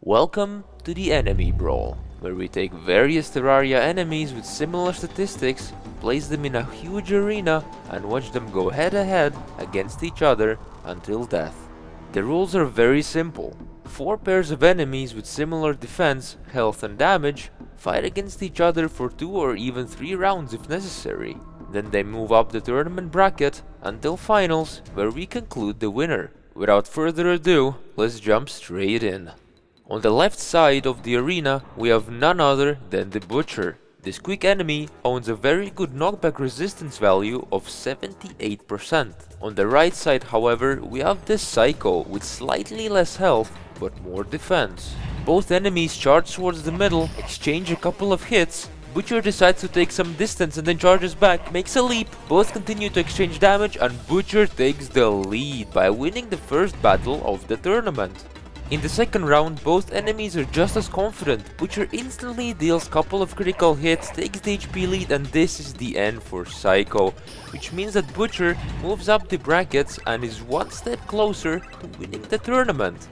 Welcome to the Enemy Brawl, where we take various Terraria enemies with similar statistics, place them in a huge arena and watch them go head to head against each other until death. The rules are very simple. 4 pairs of enemies with similar defense, health and damage fight against each other for 2 or even 3 rounds if necessary. Then they move up the tournament bracket until finals, where we conclude the winner. Without further ado, let's jump straight in. On the left side of the arena, we have none other than the Butcher. This quick enemy owns a very good knockback resistance value of 78%. On the right side, however, we have this Psycho with slightly less health but more defense. Both enemies charge towards the middle, exchange a couple of hits. Butcher decides to take some distance and then charges back, makes a leap, both continue to exchange damage, and Butcher takes the lead by winning the first battle of the tournament. In the second round, both enemies are just as confident. Butcher instantly deals couple of critical hits, takes the HP lead, and this is the end for Psycho, which means that Butcher moves up the brackets and is one step closer to winning the tournament.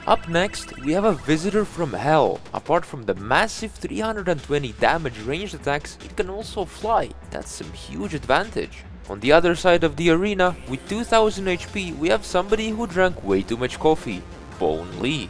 Up next, we have a Visitor from Hell. Apart from the massive 320 damage ranged attacks, it can also fly. That's some huge advantage. On the other side of the arena, with 2000 HP, we have somebody who drank way too much coffee, Bone Lee.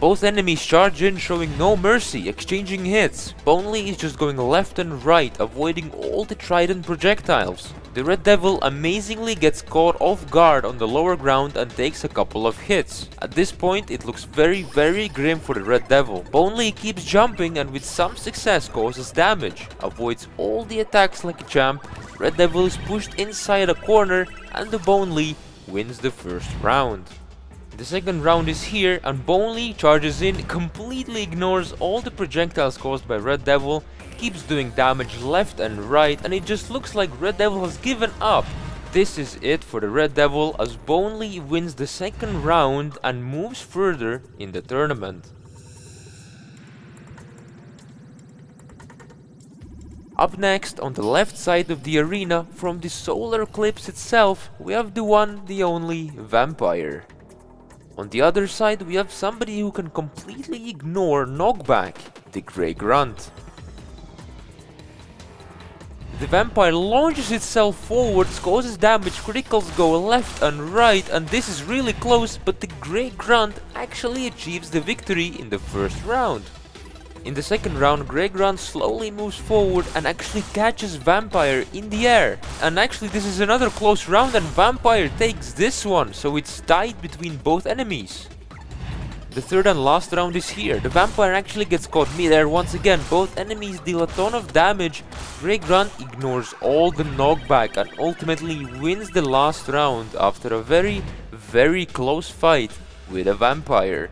Both enemies charge in, showing no mercy, exchanging hits. Bone Lee is just going left and right, avoiding all the trident projectiles. The Red Devil amazingly gets caught off guard on the lower ground and takes a couple of hits. At this point, it looks very grim for the Red Devil. Bone Lee keeps jumping and with some success causes damage, avoids all the attacks like a champ. Red Devil is pushed inside a corner and the Bone Lee wins the first round. The second round is here and Bone Lee charges in, completely ignores all the projectiles caused by Red Devil, keeps doing damage left and right, and it just looks like Red Devil has given up. This is it for the Red Devil, as Bone Lee wins the second round and moves further in the tournament. Up next, on the left side of the arena, from the solar eclipse itself, we have the one, the only Vampire. On the other side, we have somebody who can completely ignore knockback, the Grey Grunt. The Vampire launches itself forwards, causes damage, criticals go left and right, and this is really close, but the Grey Grunt actually achieves the victory in the first round. In the second round, Grey Grunt slowly moves forward and actually catches Vampire in the air. And actually this is another close round and Vampire takes this one, so it's tied between both enemies. The third and last round is here. The Vampire actually gets caught mid-air once again. Both enemies deal a ton of damage. Grey Grunt ignores all the knockback and ultimately wins the last round after a very close fight with a Vampire.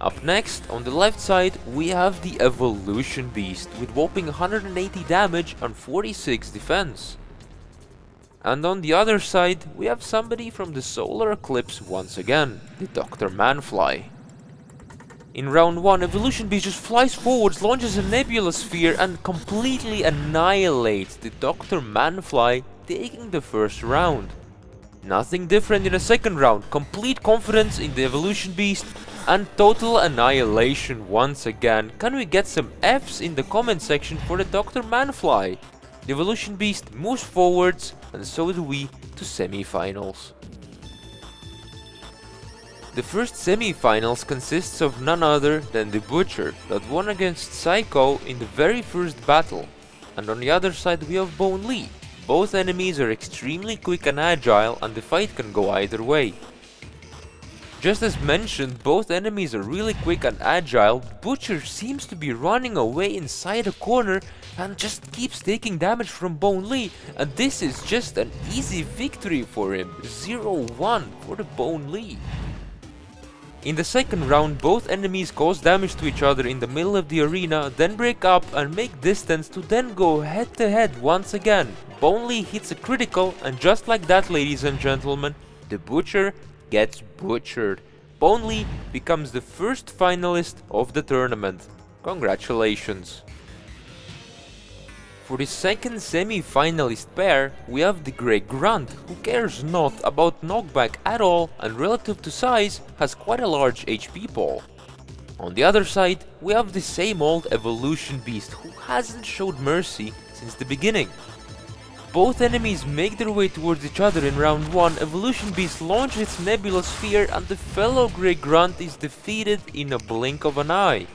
Up next, on the left side, we have the Evolution Beast with whopping 180 damage and 46 defense. And on the other side, we have somebody from the solar eclipse once again, the Dr. Manfly. In round 1, Evolution Beast just flies forwards, launches a nebula sphere and completely annihilates the Dr. Manfly, taking the first round. Nothing different in the second round, complete confidence in the Evolution Beast and total annihilation once again. Can we get some Fs in the comment section for the Dr. Manfly? The Evolution Beast moves forwards, and so do we, to semifinals. The first semifinals consists of none other than the Butcher that won against Psycho in the very first battle, and on the other side we have Bone Lee. Both enemies are extremely quick and agile, and the fight can go either way. Just as mentioned, both enemies are really quick and agile. Butcher seems to be running away inside a corner and just keeps taking damage from Bone Lee, and this is just an easy victory for him, 0-1 for the Bone Lee. In the second round, both enemies cause damage to each other in the middle of the arena, then break up and make distance to then go head to head once again. Bone Lee hits a critical, and just like that, ladies and gentlemen, the Butcher gets butchered. Bone Lee becomes the first finalist of the tournament. Congratulations. For the second semi-finalist pair, we have the Grey Grunt, who cares not about knockback at all and relative to size has quite a large HP pool. On the other side, we have the same old Evolution Beast who hasn't showed mercy since the beginning. Both enemies make their way towards each other in round 1, Evolution Beast launches its Nebula Sphere and the fellow Grey Grunt is defeated in a blink of an eye.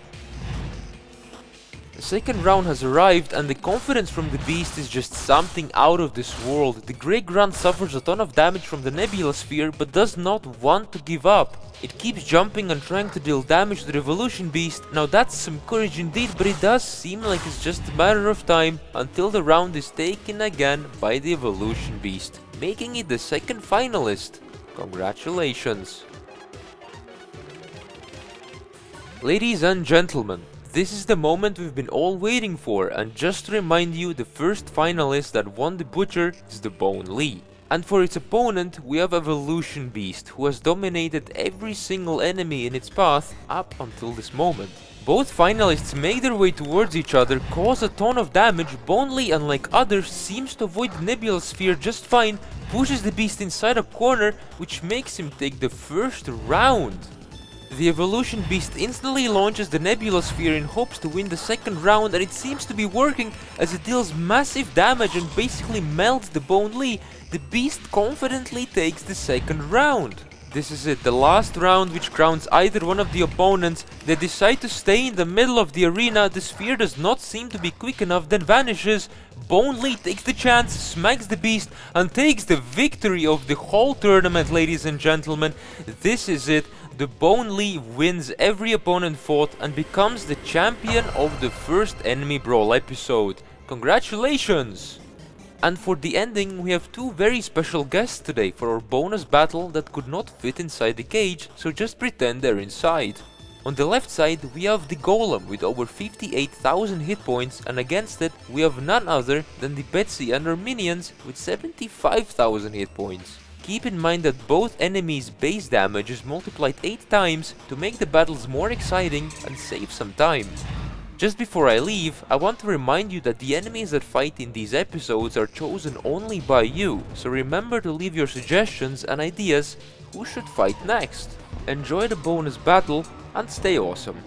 The second round has arrived and the confidence from the beast is just something out of this world. The Grey Grunt suffers a ton of damage from the Nebula Sphere but does not want to give up. It keeps jumping and trying to deal damage to the Evolution Beast. Now that's some courage indeed, but it does seem like it's just a matter of time until the round is taken again by the Evolution Beast, making it the second finalist. Congratulations. Ladies and gentlemen, this is the moment we've been all waiting for, and just to remind you, the first finalist that won the Butcher is the Bone Lee. And for its opponent, we have Evolution Beast, who has dominated every single enemy in its path up until this moment. Both finalists make their way towards each other, cause a ton of damage. Bone Lee, unlike others, seems to avoid the Nebula Sphere just fine, pushes the beast inside a corner, which makes him take the first round. The Evolution Beast instantly launches the Nebula Sphere in hopes to win the second round, and it seems to be working as it deals massive damage and basically melts the Bone Lee. The beast confidently takes the second round. This is it, the last round which crowns either one of the opponents. They decide to stay in the middle of the arena, the sphere does not seem to be quick enough, then vanishes. Bone Lee takes the chance, smacks the beast and takes the victory of the whole tournament, ladies and gentlemen. This is it. The Bone Lee wins every opponent fought and becomes the champion of the first Enemy Brawl episode. Congratulations! And for the ending, we have two very special guests today for our bonus battle that could not fit inside the cage, so just pretend they're inside. On the left side, we have the Golem with over 58,000 hit points, and against it, we have none other than the Betsy and her minions with 75,000 hit points. Keep in mind that both enemies' base damage is multiplied 8 times to make the battles more exciting and save some time. Just before I leave, I want to remind you that the enemies that fight in these episodes are chosen only by you, so remember to leave your suggestions and ideas who should fight next. Enjoy the bonus battle and stay awesome.